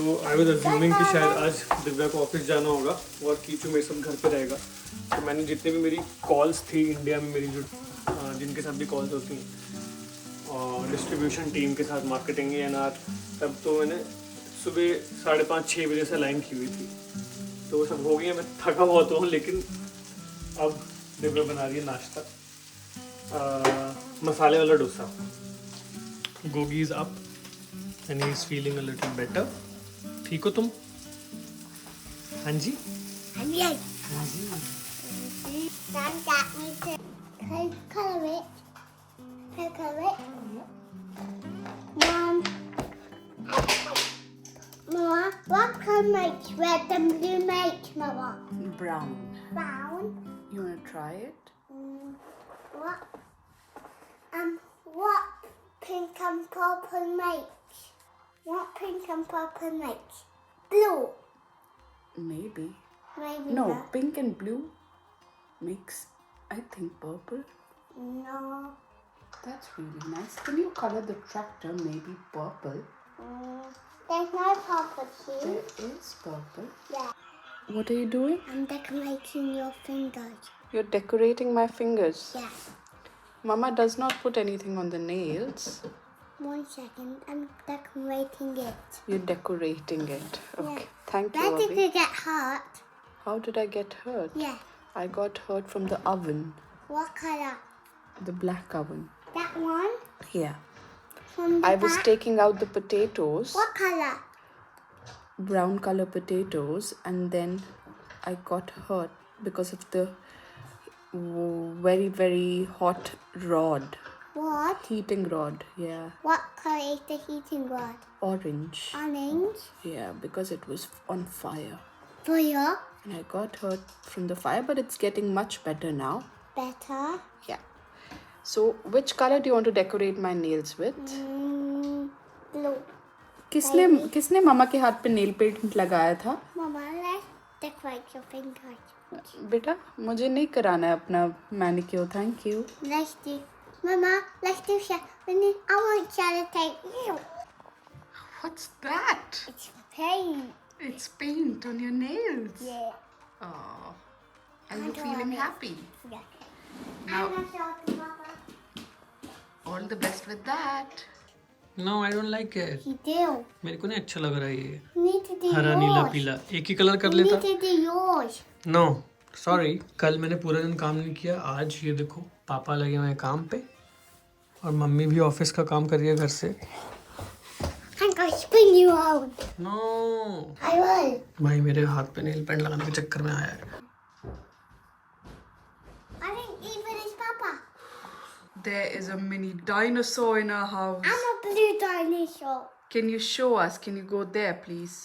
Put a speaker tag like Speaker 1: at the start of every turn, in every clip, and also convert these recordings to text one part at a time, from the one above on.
Speaker 1: तो I was assuming कि शायद आज दिव्या को ऑफिस जाना होगा और कीचू मेरे साथ घर पे रहेगा। तो मैंने जितने भी मेरी कॉल्स थी इंडिया में, मेरी जो जिनके साथ भी कॉल्स होती हैं और डिस्ट्रीब्यूशन टीम के साथ, मार्केटिंग एनआर, तब तो मैंने सुबह 5:30-6 बजे से लाइन की हुई थी। तो वो सब हो गई है, मैं थका बहुत हूँ, लेकिन अब दिव्या बना रही है नाश्ता, मसाले वाला dosa. Gogi is up and he is feeling a little better. ठीक हो तुम? हाँ जी,
Speaker 2: हाँ जी।
Speaker 1: हाँ जी।
Speaker 2: Dad got me to color it. Color it. Mom. Mama, what color makes red and blue make, Mama?
Speaker 3: Brown.
Speaker 2: Brown.
Speaker 3: You wanna try it?
Speaker 2: What? What pink and purple makes? What pink and purple makes? Blue.
Speaker 3: Maybe.
Speaker 2: Maybe
Speaker 3: No,
Speaker 2: not.
Speaker 3: pink and blue makes, I think, purple.
Speaker 2: No.
Speaker 3: That's really nice. Can you color the tractor maybe purple?
Speaker 2: There's no purple here.
Speaker 3: There is purple.
Speaker 2: Yeah.
Speaker 3: What are you doing?
Speaker 2: I'm decorating your fingers.
Speaker 3: You're decorating my fingers.
Speaker 2: Yeah.
Speaker 3: Mama does not put anything on the nails.
Speaker 2: 1 second. I'm decorating it.
Speaker 3: You're decorating it. Okay.
Speaker 2: Yeah.
Speaker 3: Thank you,
Speaker 2: Where did
Speaker 3: Abhi.
Speaker 2: you get hurt?
Speaker 3: How did I get hurt?
Speaker 2: Yeah.
Speaker 3: I got hurt from the oven.
Speaker 2: What color?
Speaker 3: The black oven.
Speaker 2: That one?
Speaker 3: Yeah.
Speaker 2: From the
Speaker 3: I was
Speaker 2: back?
Speaker 3: taking out the potatoes.
Speaker 2: What color?
Speaker 3: Brown color potatoes, and then I got hurt because of the very, very hot rod.
Speaker 2: What?
Speaker 3: Heating rod. Yeah.
Speaker 2: What color is the heating rod?
Speaker 3: Orange.
Speaker 2: Orange.
Speaker 3: Yeah, because it was on fire.
Speaker 2: Fire.
Speaker 3: And I got hurt from the fire, but it's getting much better now.
Speaker 2: Better.
Speaker 3: Yeah. So, which color do you want to decorate my nails with?
Speaker 2: Blue.
Speaker 3: किसने मामा के हाथ पे nail paint लगाया था?
Speaker 2: Mama, let's decorate your fingers.
Speaker 3: बेटा, मुझे नहीं कराना है अपना manicure. Thank you.
Speaker 2: Let's do. Mama, let's do I want sellotape. Ew.
Speaker 3: What's that?
Speaker 2: It's paint.
Speaker 3: It's paint on your nails.
Speaker 2: Yeah.
Speaker 3: Oh. Are you
Speaker 2: I don't
Speaker 3: feeling
Speaker 2: want it.
Speaker 3: happy?
Speaker 2: Yeah.
Speaker 3: Now,
Speaker 2: I'm not sure, Papa.
Speaker 3: all the best with that.
Speaker 1: No I don't like it.
Speaker 2: You do.
Speaker 1: मेरे को नहीं अच्छा लग रहा है ये
Speaker 2: You need to do
Speaker 1: हरा
Speaker 2: yours.
Speaker 1: नीला पीला एक ही कलर कर
Speaker 2: You
Speaker 1: लेता।
Speaker 2: need to do yours.
Speaker 1: No sorry, कल मैंने पूरा दिन काम नहीं किया। आज ये देखो पापा लगे हुए हैं काम पे और मम्मी भी ऑफिस का काम कर रही है घर से।
Speaker 2: I'm going to spin you out.
Speaker 1: No
Speaker 2: I will.
Speaker 1: भाई मेरे हाथ पे नेल पेंट लगाने के चक्कर में आया है।
Speaker 2: I think even is Papa.
Speaker 3: There is a mini dinosaur in our house.
Speaker 2: I'm a blue dinosaur.
Speaker 3: Can you show us? Can you go there, please?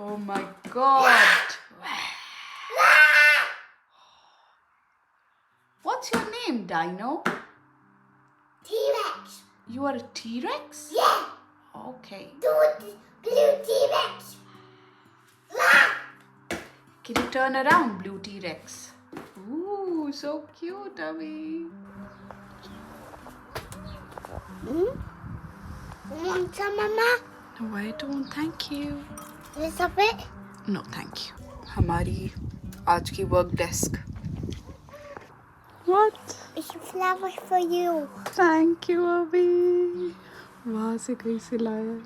Speaker 3: Oh my God. What's your name, Dino?
Speaker 2: T-Rex.
Speaker 3: You are a T-Rex?
Speaker 2: Yeah.
Speaker 3: Okay.
Speaker 2: Blue T-Rex.
Speaker 3: Can you turn around, blue T-Rex? Ooh, so cute, Abhi.
Speaker 2: Want some, Mama?
Speaker 3: No, I don't. Thank you.
Speaker 2: This a bit?
Speaker 3: No, thank you. हमारी आज की work desk. What?
Speaker 2: It's flowers for you.
Speaker 3: Thank you, Abhi. वहाँ से कहीं से लाया.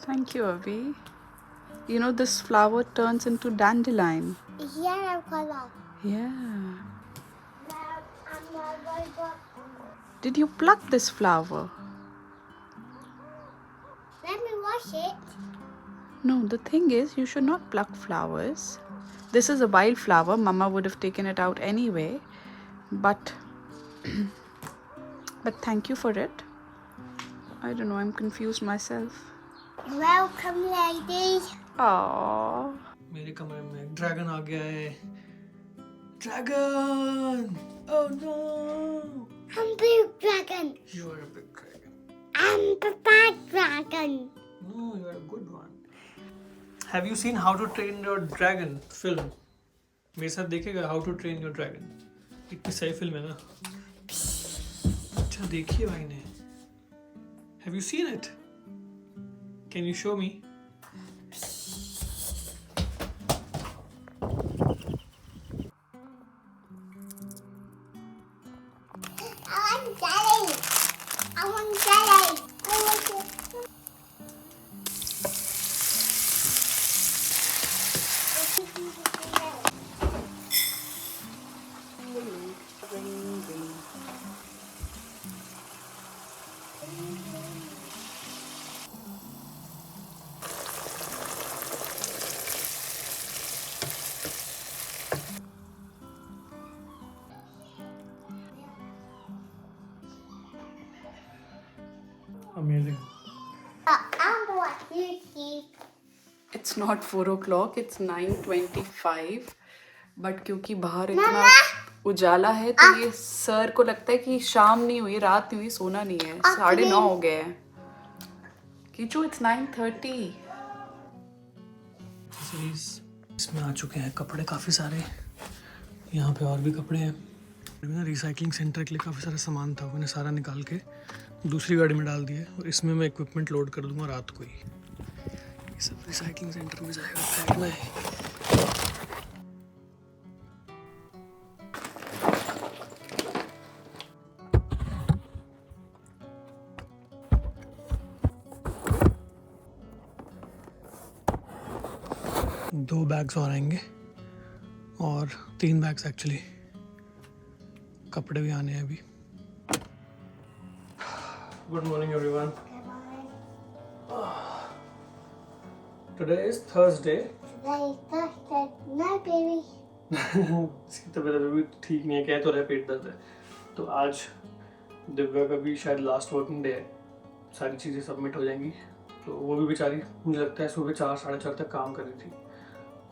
Speaker 3: Thank you, Abhi. You know this flower turns into dandelion.
Speaker 2: It's yellow color.
Speaker 3: Yeah.
Speaker 2: I'm a robot.
Speaker 3: Did you pluck this flower?
Speaker 2: Let me wash it.
Speaker 3: No, the thing is, you should not pluck flowers. This is a wild flower. Mama would have taken it out anyway. But thank you for it. I don't know, I'm confused myself.
Speaker 2: Welcome, ladies.
Speaker 3: Aww.
Speaker 1: मेरे कमरे में dragon आ गया है। Dragon! Oh no!
Speaker 2: I'm blue dragon.
Speaker 1: You are a big dragon.
Speaker 2: I'm the bad dragon.
Speaker 1: No, you are a good one. Have you seen How to Train Your Dragon film? मेरे साथ देखेगा How to Train Your Dragon. इतनी सही film है ना। अच्छा देखिए भाई ने। Have you seen it? Can you show me?
Speaker 2: I want jelly. I want jelly. I want it.
Speaker 1: Amazing.
Speaker 2: I want you keep.
Speaker 3: It's not 4 o'clock, it's 9:25. But क्योंकि बाहर इतना उजाला है तो ये सर को लगता है कि शाम नहीं हुई, रात नहीं हुई, सोना नहीं है. 9:30 हो गए हैं. कीचू, it's 9:30.
Speaker 1: इसमें आ चुके हैं कपड़े काफ़ी सारे. यहाँ पे और भी कपड़े हैं. मैंने रिसाइकलिंग सेंटर के लिए काफ़ी सारा सामान था, मैंने सारा निकाल के दूसरी गाड़ी में डाल दिया है और इसमें मैं इक्विपमेंट लोड कर दूंगा रात को ही. ये सब रिसाइकलिंग सेंटर में जाएगा, फेंकना है. दो बैग्स और आएंगे और 3 बैग्स एक्चुअली. कपड़े भी आने हैं अभी. Good morning everyone. Today is Thursday.
Speaker 2: Today is Thursday. No, baby.
Speaker 1: इसकी तबीयत अभी भी ठीक नहीं है, कह तो रहा है पेट दर्द है. तो आज दिव्या का भी शायद लास्ट वर्किंग डे है. सारी चीज़ें सबमिट हो जाएंगी. तो वो भी बेचारी मुझे लगता है सुबह 4 साढ़े 4 तक काम कर रही थी.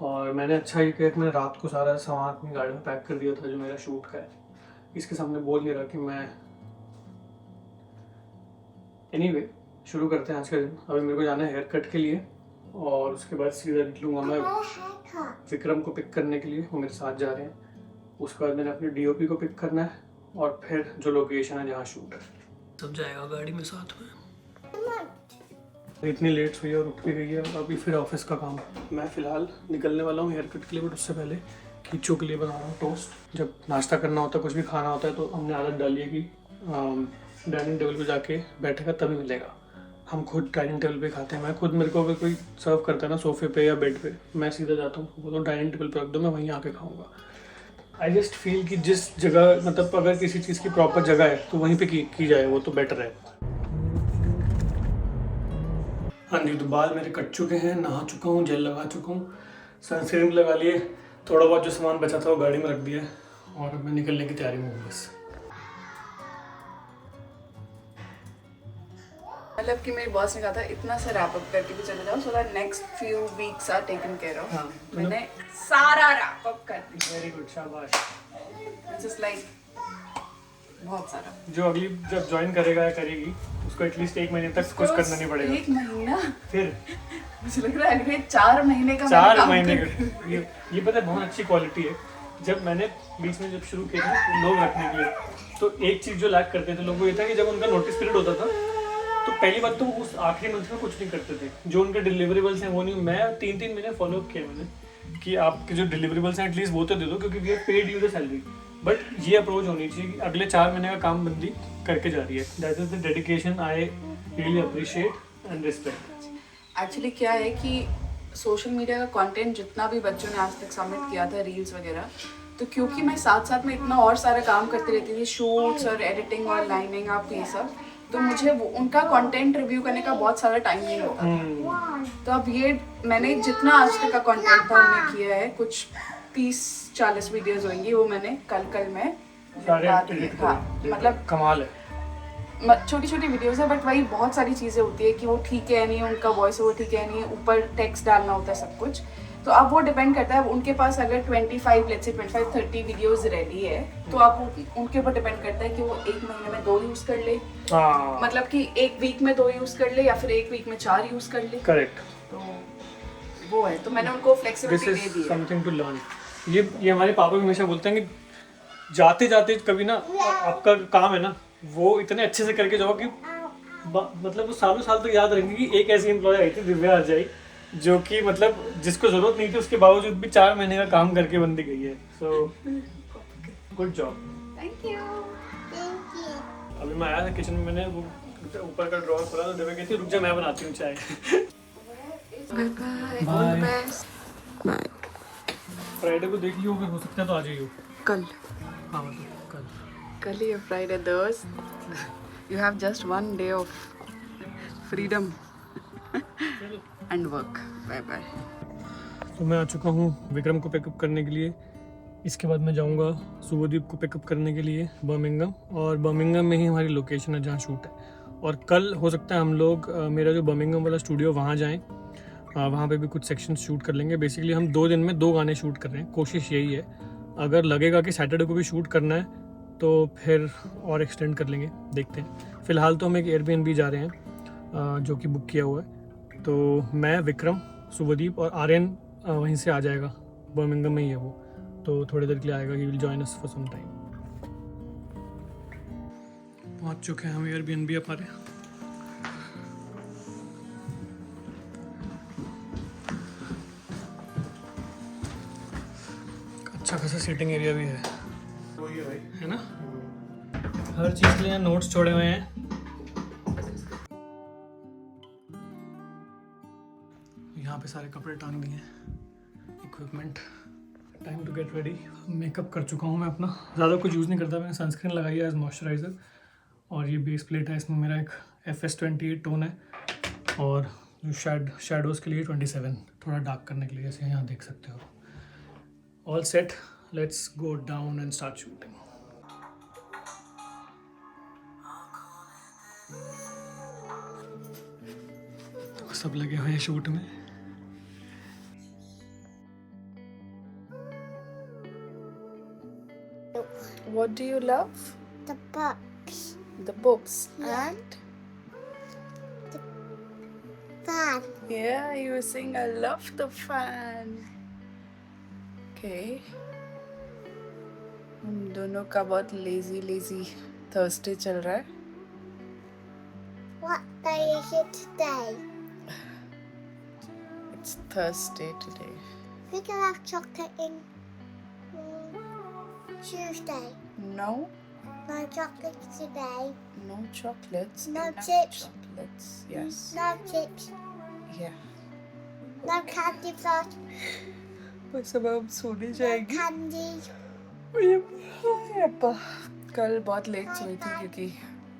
Speaker 1: और मैंने अच्छा ही किया कि मैंने रात को सारा सामान अपनी गाड़ी में पैक कर दिया था जो मेरा शूट का है. इसके सामने बोल नहीं रहा कि मैं. एनीवे शुरू करते हैं आज का दिन. अभी मेरे को जाना है हेयर कट के लिए और उसके बाद सीधा निकलूँगा मैं
Speaker 2: Haircut.
Speaker 1: विक्रम को पिक करने के लिए. वो मेरे साथ जा रहे हैं. उसके बाद मैंने अपने DOP को पिक करना है और फिर जो लोकेशन है जहाँ शूट है सब जाएगा गाड़ी में साथ में. इतनी लेट हुई और उठ भी गई है. अभी फिर ऑफिस का काम. मैं फ़िलहाल निकलने वाला हूँ हेयर कट के लिए, बट उससे पहले कीचू के लिए बना रहा हूँ टोस्ट. जब नाश्ता करना होता है, कुछ भी खाना होता है, तो हमने आदत डाली है कि डाइनिंग टेबल पे जाके बैठेगा तभी मिलेगा. हम खुद डाइनिंग टेबल पे खाते हैं. मैं खुद, मेरे को अगर कोई सर्व करता है ना सोफे पे या बेड पे, मैं सीधा जाता हूँ, वो तो डाइनिंग टेबल पे रख दो, मैं वहीं आके खाऊंगा. आई जस्ट फील कि जिस जगह, मतलब अगर किसी चीज़ की प्रॉपर जगह है तो वहीं पे की जाए, वो तो बेटर है. हाँ जी, तो बाल मेरे कट चुके हैं, नहा चुका हूँ, जेल लगा चुका हूँ, सनस्क्रीन लगा लिए. थोड़ा बहुत जो सामान बचा था वो गाड़ी में रख दिया है और अब मैं निकलने की तैयारी में हूँ बस.
Speaker 3: मतलब कि मेरे बॉस ने कहा था इतना सा रैप अप करके भी चले जाओ, so that next few weeks are taken care of.
Speaker 1: हाँ,
Speaker 3: मैंने सारा रैप अप कर दिया.
Speaker 1: वेरी गुड, शाबाश.
Speaker 3: जस्ट लाइक बहुत सारा.
Speaker 1: जो अगली जब ज्वाइन करेगा या करेगी उसको एटलीस्ट 1 महीने तक कुछ करना नहीं पड़ेगा.
Speaker 3: 1 महीना?
Speaker 1: फिर
Speaker 3: मुझे लग रहा है अगले 4 महीने का
Speaker 1: 4 महीने ये पता है बहुत अच्छी क्वालिटी है. जब मैंने बीच में जब शुरू किया था लोग रखने के लिए, तो एक चीज़ जो लैक करते थे लोगों को ये था कि जब उनका नोटिस पीरियड होता था तो पहली बात तो उस आखिरी मंथ में कुछ नहीं करते थे. जो उनके डिलीवरेबल्स हैं वो नहीं. मैं 3 महीने फॉलो किया मैंने कि आपके जो डिलीवरेबल्स हैं एटलीस्ट वो तो दे दो, क्योंकि we have paid you the salary. But ये अप्रोच होनी चाहिए कि अगले 4 महीने का काम बंदी करके जा रही है. That is the dedication I really appreciate and respect.
Speaker 3: Actually क्या है कि सोशल मीडिया का कंटेंट जितना भी बच्चों ने आज तक सबमिट किया था, रील्स वगैरह, तो क्योंकि मैं साथ साथ में इतना और सारा काम करती रहती थी, शूट्स और एडिटिंग और लाइनिंग अप ये सब, तो मुझे वो उनका कंटेंट रिव्यू करने का बहुत सारा टाइम नहीं होता था. तो अब ये मैंने जितना आज तक का कंटेंट था उन्हें किया है, कुछ 30-40 वीडियोस होंगी, वो मैंने कल में मतलब
Speaker 1: कमाल है.
Speaker 3: छोटी छोटी वीडियोस है, बट वही बहुत सारी चीज़ें होती है कि वो ठीक है नहीं, उनका वॉइस ओवर ठीक है नहीं, ऊपर टेक्स्ट डालना होता है सब कुछ. तो अब वो डिपेंड करता है, उनके पास अगर 25-30 वीडियोस रेडी है तो अब उनके ऊपर डिपेंड करता है कि वो 1 महीने में 2 यूज़ कर ले, मतलब कि 1 वीक में 2 यूज़ कर ले या फिर 1 वीक में 4 यूज़ कर ले.
Speaker 1: करेक्ट.
Speaker 3: तो वो है, तो मैंने उनको फ्लेक्सिबिलिटी दे दी है.
Speaker 1: Something to learn. ये हमारे पापा भी हमेशा बोलते हैं कि जाते जाते कभी ना आपका काम है ना वो इतने अच्छे से करके जाओ कि मतलब वो सालों साल तक याद रखेंगे कि एक ऐसी एम्प्लॉय आई थी दिव्या अजय, जो कि मतलब जिसको जरूरत नहीं थी उसके बावजूद भी 4 महीने का काम करके बंदी गई है। So good job.
Speaker 3: Thank you.
Speaker 2: Thank you.
Speaker 1: अभी मैं आया था किचन में, मैंने वो ऊपर का ड्रॉर खोला तो दिव्या कहती रुक जा मैं बनाती हूँ चाय।
Speaker 3: Bye bye,
Speaker 1: Bye.
Speaker 3: All the best. Bye.
Speaker 1: Friday को देख लियो, अगर हो सकता है तो आ जाइयो।
Speaker 3: कल
Speaker 1: हाँ मतलब कल
Speaker 3: ही है फ्राइडे दोस्त। You have just 1 day of freedom and work. Bye bye.
Speaker 1: तो मैं आ चुका हूँ विक्रम को पिकअप करने के लिए। इसके बाद मैं जाऊँगा शुभदीप को पिकअप करने के लिए बर्मिंघम, और बर्मिंघम में ही हमारी लोकेशन है जहाँ शूट है। और कल हो सकता है हम लोग मेरा जो बर्मिंघम वाला स्टूडियो वहाँ जाएँ, वहाँ पे भी कुछ सेक्शंस शूट कर लेंगे। बेसिकली हम 2 दिन में 2 गाने शूट कर रहे हैं, कोशिश यही है। अगर लगेगा कि सैटरडे को भी शूट करना है तो फिर और एक्सटेंड कर लेंगे, देखते हैं। फ़िलहाल तो हम एक एयरबीएनबी जा रहे हैं जो कि बुक किया हुआ है। तो मैं, विक्रम, शुभदीप और आर्यन वहीं से आ जाएगा, बर्मिंघम में ही है वो, तो थोड़ी देर के लिए आएगा। He will join us for some time. पहुंच चुके हैं हम एयरबीएनबी हमारे। अच्छा खासा सीटिंग एरिया भी है ना। हर चीज़ के लिए नोट्स छोड़े हुए हैं। यहाँ पे सारे कपड़े टांग दिए हैं, equipment. Time to get ready. Makeup कर चुका हूँ मैं अपना, ज़्यादा कुछ यूज़ नहीं करता। मैंने सनस्क्रीन लगाई है एज मॉइस्चराइज़र, और ये बेस प्लेट है, इसमें मेरा एक FS28 टोन है, और जो शैडोज़ के लिए 27, थोड़ा डार्क करने के लिए, जैसे यहाँ देख सकते हो। All set, let's go down and start shooting. सब लगे हुए हैं शूट में।
Speaker 3: What do you love?
Speaker 2: The box.
Speaker 3: The books.
Speaker 2: Yeah.
Speaker 3: And
Speaker 2: Fan.
Speaker 3: yeah, you were saying I love the fan. Okay. हम दोनों का बहुत लेजी थर्सडे चल रहा है।
Speaker 2: What day is it today?
Speaker 3: It's Thursday today.
Speaker 2: We can have chocolate in Tuesday.
Speaker 3: No,
Speaker 2: No chocolate today.
Speaker 3: no chocolates.
Speaker 2: No
Speaker 3: enough
Speaker 2: chips.
Speaker 3: Chocolates. Yes.
Speaker 2: No chips.
Speaker 3: Yeah.
Speaker 2: No candy floss.
Speaker 3: बस अब हम सोने
Speaker 2: No
Speaker 3: जाएंगे।
Speaker 2: candy.
Speaker 3: कल बहुत late सोई थी क्योंकि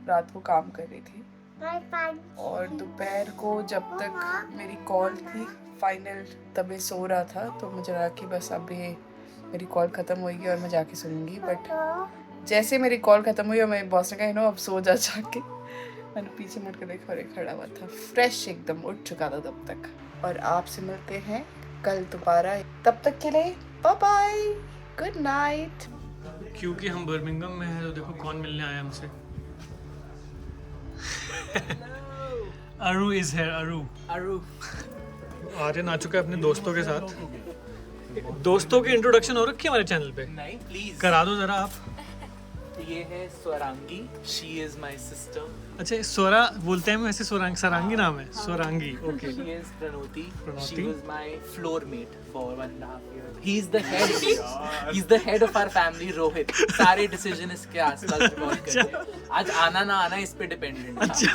Speaker 3: रात को काम कर रही थी,
Speaker 2: No fun.
Speaker 3: और दोपहर को जब तक मेरी कॉल थी फाइनल तब मैं सो रहा था, तो मुझे लगा कि बस अब ये मेरी कॉल ख़त्म होगी और मैं जाके सोऊंगी। बट जैसे मेरी कॉल ख़त्म हुई और मेरे बॉस ने कहा अब सो जा जाके, मैंने पीछे मुड़ कर देखा और एक खड़ा हुआ था, फ्रेश एकदम, उठ चुका था तब तक। और आपसे मिलते हैं कल दोबारा, तब तक के लिए बाय बाय, गुड नाइट।
Speaker 1: क्योंकि हम बर्मिंघम में हैं तो देखो कौन मिलने आया हमसे। अरू इज हियर। अरू आर्यन आ चुका है अपने दोस्तों के साथ। दोस्तों की इंट्रोडक्शन हो रखी है हमारे चैनल पे,
Speaker 4: नहीं प्लीज।
Speaker 1: करा दो जरा आप।
Speaker 4: ये है Swarangi, she is my sister.
Speaker 1: अच्छा स्वरा बोलते हैं, वैसे सरांगी नाम है, Swarangi. Okay.
Speaker 4: She is Pranoti,
Speaker 1: Pranoti.
Speaker 4: She was my floor mate for 1.5 years. He is the head, he is the head of our family. Rohit सारे डिसीजन इसके आसपास रिवॉल्व करते हैं। आज आना ना आना इस पे डिपेंडेंट है।
Speaker 1: अच्छा।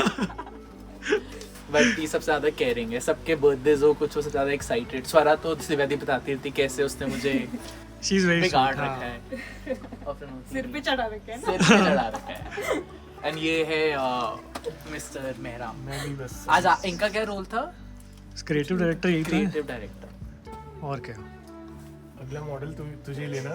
Speaker 4: बट ये सबसे ज्यादा केयरिंग है, सबके बर्थडेज हो कुछ हो सबसे ज्यादा एक्साइटेड। स्वरा तो दिव्यादी बताती थी कैसे उसने मुझे
Speaker 1: शी इज वेरी
Speaker 4: बिगाड़ रखा है और प्रणोति
Speaker 3: सिर पे चढ़ा रखे हैं ना।
Speaker 4: सिर पे चढ़ा रखा है। एंड ये है मिस्टर मेहरा।
Speaker 1: मैं भी बस
Speaker 4: आज इनका क्या रोल था?
Speaker 1: क्रिएटिव डायरेक्टर यही था।
Speaker 4: Creative director.
Speaker 1: और क्या।
Speaker 5: अगला मॉडल तुझे लेना।